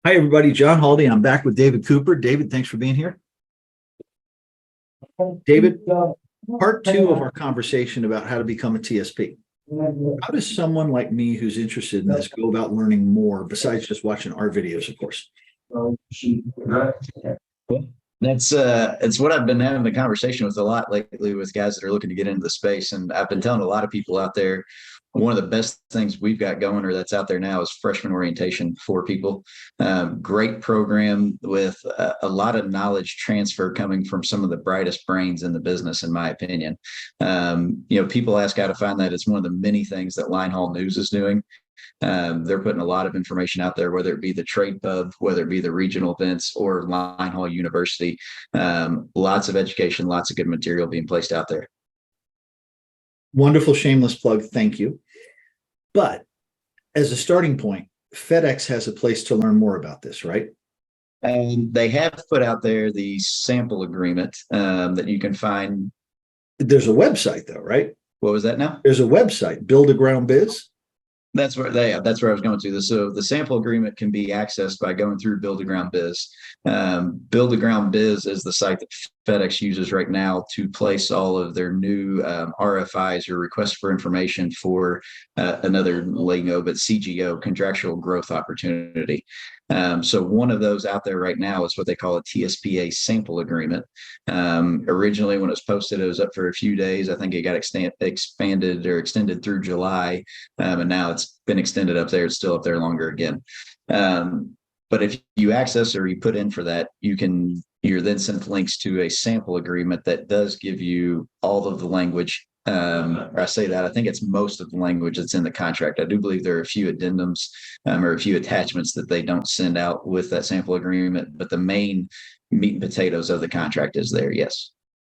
Hi, everybody. John Haldi. I'm back with David Cooper. David, thanks for being here. David, part two of our conversation about how to become a TSP. How does someone like me who's interested in this go about learning more besides just watching our videos, of course? It's what I've been having the conversation with a lot lately with guys that are looking to get into the space. And I've been telling a lot of people out there, one of the best things we've got going or that's out there now is freshman orientation for people. Great program with a lot of knowledge transfer coming from some of the brightest brains in the business, in my opinion. People ask how to find that. It's one of the many things that Linehaul News is doing. They're putting a lot of information out there, whether it be the trade pub, whether it be the regional events or Linehaul University. Lots of education, lots of good material being placed out there. Wonderful shameless plug. Thank you. But as a starting point, FedEx has a place to learn more about this, right? And they have put out there the sample agreement that you can find. There's a website, though, right? What was that now? There's a website, Build a Ground Biz. That's where I was going to. So the sample agreement can be accessed by going through Build a Ground Biz. Build a Ground Biz is the site that FedEx uses right now to place all of their new RFIs or requests for information for another lingo, but CGO, contractual growth opportunity. So one of those out there right now is what they call a TSPA sample agreement. Originally, when it was posted, it was up for a few days. I think it got expanded or extended through July, and now it's been extended up there. It's still up there longer again. But if you access or you put in for that, you're then sent links to a sample agreement that does give you all of the language. I say that I think it's most of the language that's in the contract. I do believe there are a few addendums or a few attachments that they don't send out with that sample agreement, but the main meat and potatoes of the contract is there. Yes.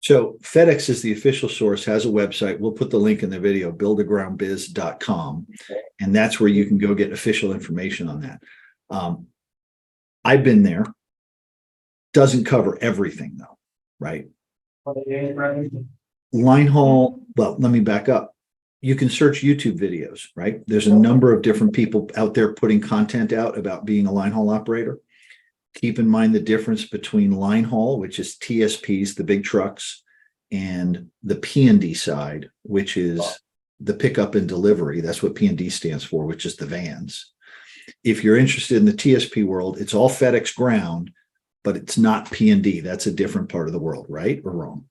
So FedEx is the official source, has a website. We'll put the link in the video, buildagroundbiz.com. And that's where you can go get official information on that. I've been there. Doesn't cover everything though, right? Linehaul, well, let me back up. You can search YouTube videos, right? There's a number of different people out there putting content out about being a linehaul operator. Keep in mind the difference between linehaul, which is TSPs, the big trucks, and the P&D side, which is the pickup and delivery. That's what P&D stands for, which is the vans. If you're interested in the TSP world, it's all FedEx ground, but it's not P&D. That's a different part of the world, right or wrong?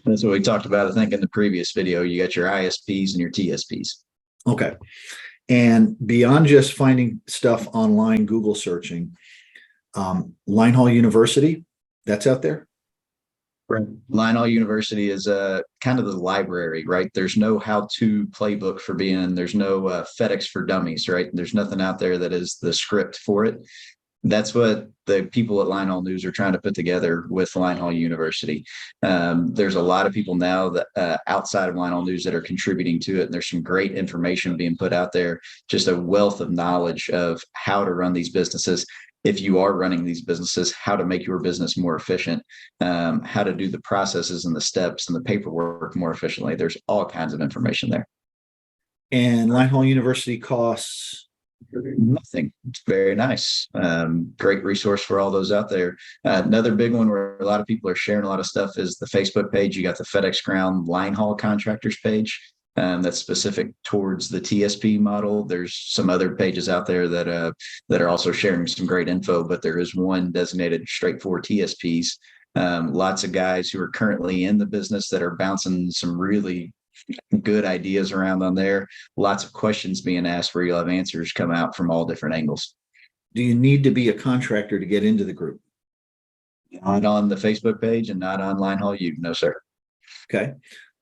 That's what we talked about, I think, in the previous video. You got your ISPs and your TSPs. Okay. And beyond just finding stuff online, Google searching, Linehaul University, that's out there? Right. Linehaul University is kind of the library, right? There's no how-to playbook for there's no FedEx for dummies, right? There's nothing out there that is the script for it. That's what the people at Linehaul News are trying to put together with Linehaul University. There's a lot of people now that outside of Linehaul News that are contributing to it. And there's some great information being put out there, just a wealth of knowledge of how to run these businesses. If you are running these businesses, how to make your business more efficient, how to do the processes and the steps and the paperwork more efficiently. There's all kinds of information there. And Linehaul University costs nothing. It's very nice. Great resource for all those out there. Another big one where a lot of people are sharing a lot of stuff is the Facebook page. You got the FedEx Ground Linehaul contractors page. That's specific towards the TSP model. There's some other pages out there that are also sharing some great info, but there is one designated straight for TSPs. Lots of guys who are currently in the business that are bouncing some really good ideas around on there. Lots of questions being asked where you'll have answers come out from all different angles. Do you need to be a contractor to get into the group? Not on the Facebook page and not on Linehaul U. No, sir. Okay.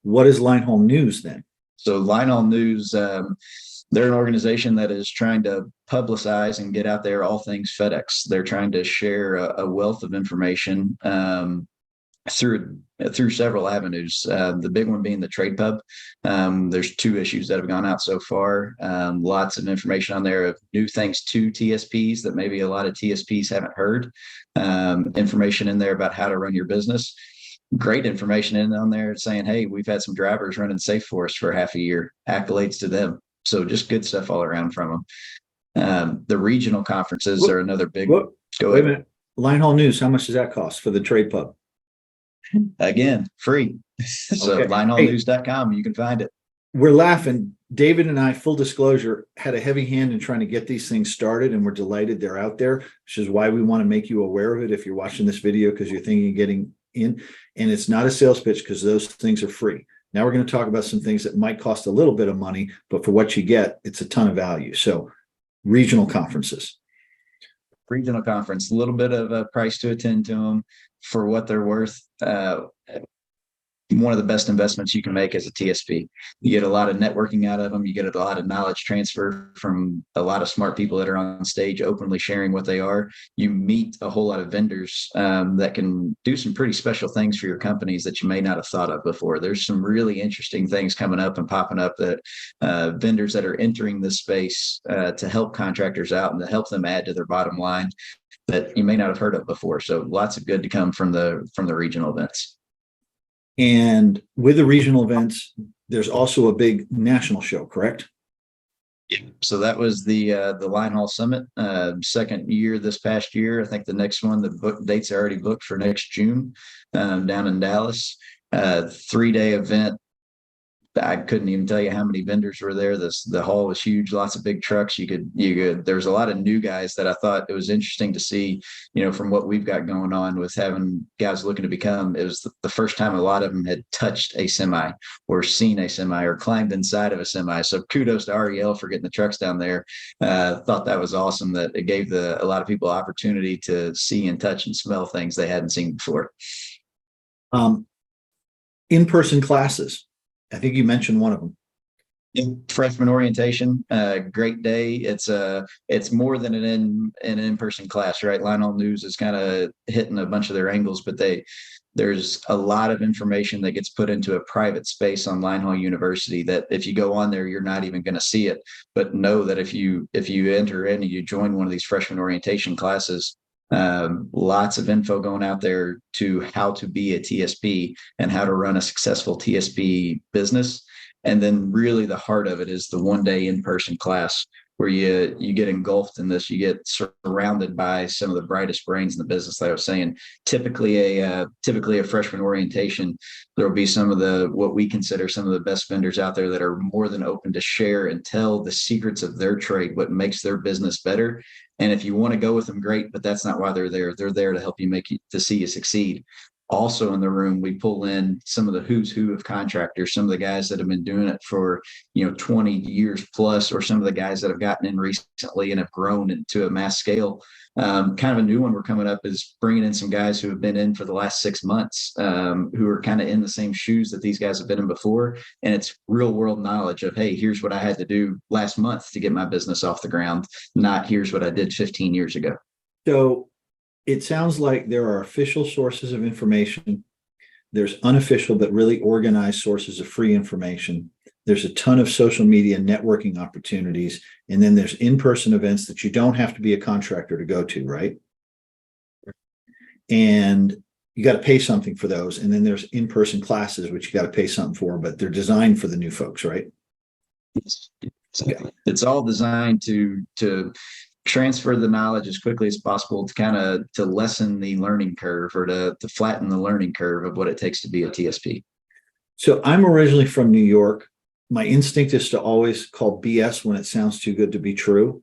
What is Linehaul News then? So Linehaul News, they're an organization that is trying to publicize and get out there all things FedEx. They're trying to share a wealth of information through several avenues. The big one being the trade pub. There's 2 issues that have gone out so far. Lots of information on there of new things to TSPs that maybe a lot of TSPs haven't heard. Information in there about how to run your business. Great information in on there saying, hey, we've had some drivers running safe for us for half a year. Accolades to them. So just good stuff all around from them. The regional conferences are another big. Whoop, Go wait a ahead. minute. Linehaul News, how much does that cost for the trade pub? Again, free. So Okay. linehaulnews.com, you can find it. We're laughing. David and I, full disclosure, had a heavy hand in trying to get these things started, and we're delighted they're out there, which is why we want to make you aware of it if you're watching this video because you're thinking of getting in. And it's not a sales pitch because those things are free. Now we're going to talk about some things that might cost a little bit of money, but for what you get, it's a ton of value. So regional conferences. Regional conference, a little bit of a price to attend to them for what they're worth. One of the best investments you can make as a TSP. You get a lot of networking out of them. You get a lot of knowledge transfer from a lot of smart people that are on stage openly sharing what they are. You meet a whole lot of vendors that can do some pretty special things for your companies that you may not have thought of before. There's some really interesting things coming up and popping up that vendors that are entering this space to help contractors out and to help them add to their bottom line that you may not have heard of before. So lots of good to come from the regional events. And with the regional events, there's also a big national show, correct? Yeah. So that was the Linehaul Summit, second year this past year. I think the next one, the book dates are already booked for next June down in Dallas. 3-day event. I couldn't even tell you how many vendors were there. The hall was huge, lots of big trucks. You could, there's a lot of new guys that I thought it was interesting to see, from what we've got going on with having guys looking to become. It was the first time a lot of them had touched a semi or seen a semi or climbed inside of a semi. So kudos to REL for getting the trucks down there. Thought that was awesome that it gave a lot of people opportunity to see and touch and smell things they hadn't seen before. In-person classes. I think you mentioned one of them. Freshman orientation, great day. It's more than an in-person class, right? Linehaul News is kind of hitting a bunch of their angles, but there's a lot of information that gets put into a private space on Linehaul University that if you go on there, you're not even going to see it. But know that if you enter in and you join one of these freshman orientation classes, lots of info going out there to how to be a TSP and how to run a successful TSP business. And then really the heart of it is the 1-day in-person class where you get engulfed in this. You get surrounded by some of the brightest brains in the business. Like I was saying, typically a freshman orientation, there will be some of what we consider some of the best vendors out there that are more than open to share and tell the secrets of their trade, what makes their business better. And if you want to go with them, great, but that's not why they're there. They're there to help you to see you succeed. Also in the room, we pull in some of the who's who of contractors, some of the guys that have been doing it for 20 years plus, or some of the guys that have gotten in recently and have grown into a mass scale. Kind of a new one we're coming up is bringing in some guys who have been in for the last 6 months, who are kind of in the same shoes that these guys have been in before. And it's real world knowledge of, hey, here's what I had to do last month to get my business off the ground, not here's what I did 15 years ago. So it sounds like there are official sources of information. There's unofficial, but really organized sources of free information. There's a ton of social media networking opportunities. And then there's in-person events that you don't have to be a contractor to go to, right? And you got to pay something for those. And then there's in-person classes, which you got to pay something for, but they're designed for the new folks, right? It's all designed to transfer the knowledge as quickly as possible to lessen the learning curve or to flatten the learning curve of what it takes to be a TSP. So I'm originally from New York. My instinct is to always call BS when it sounds too good to be true.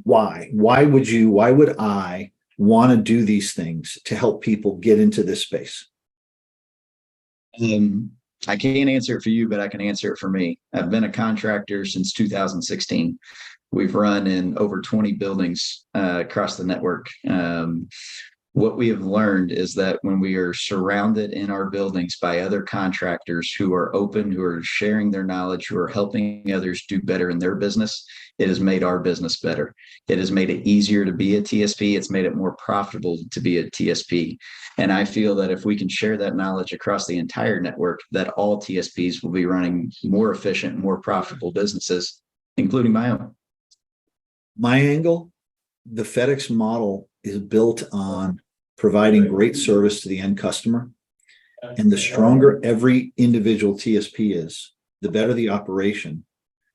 Why? Why would I want to do these things to help people get into this space? I can't answer it for you, but I can answer it for me. I've been a contractor since 2016. We've run in over 20 buildings across the network. What we have learned is that when we are surrounded in our buildings by other contractors who are open, who are sharing their knowledge, who are helping others do better in their business, it has made our business better. It has made it easier to be a TSP. It's made it more profitable to be a TSP. And I feel that if we can share that knowledge across the entire network, that all TSPs will be running more efficient, more profitable businesses, including my own. My angle, the FedEx model is built on providing great service to the end customer. And the stronger every individual TSP is, the better the operation,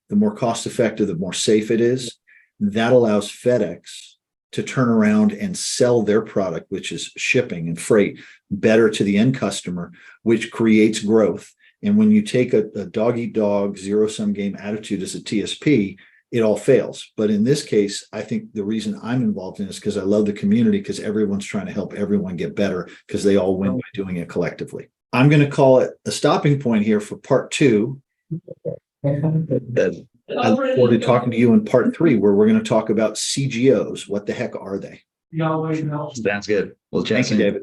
the more cost effective, the more safe it is, That allows FedEx to turn around and sell their product, which is shipping and freight, better to the end customer, which creates growth. And when you take a dog-eat-dog, zero-sum game attitude as a TSP, it all fails. But in this case, I think the reason I'm involved in this is because I love the community, because everyone's trying to help everyone get better, because they all win by doing it collectively. I'm going to call it a stopping point here for part 2. I look forward to talking to you in part 3, where we're going to talk about CGOs. What the heck are they? Sounds good. We'll chat Thank you, soon. David.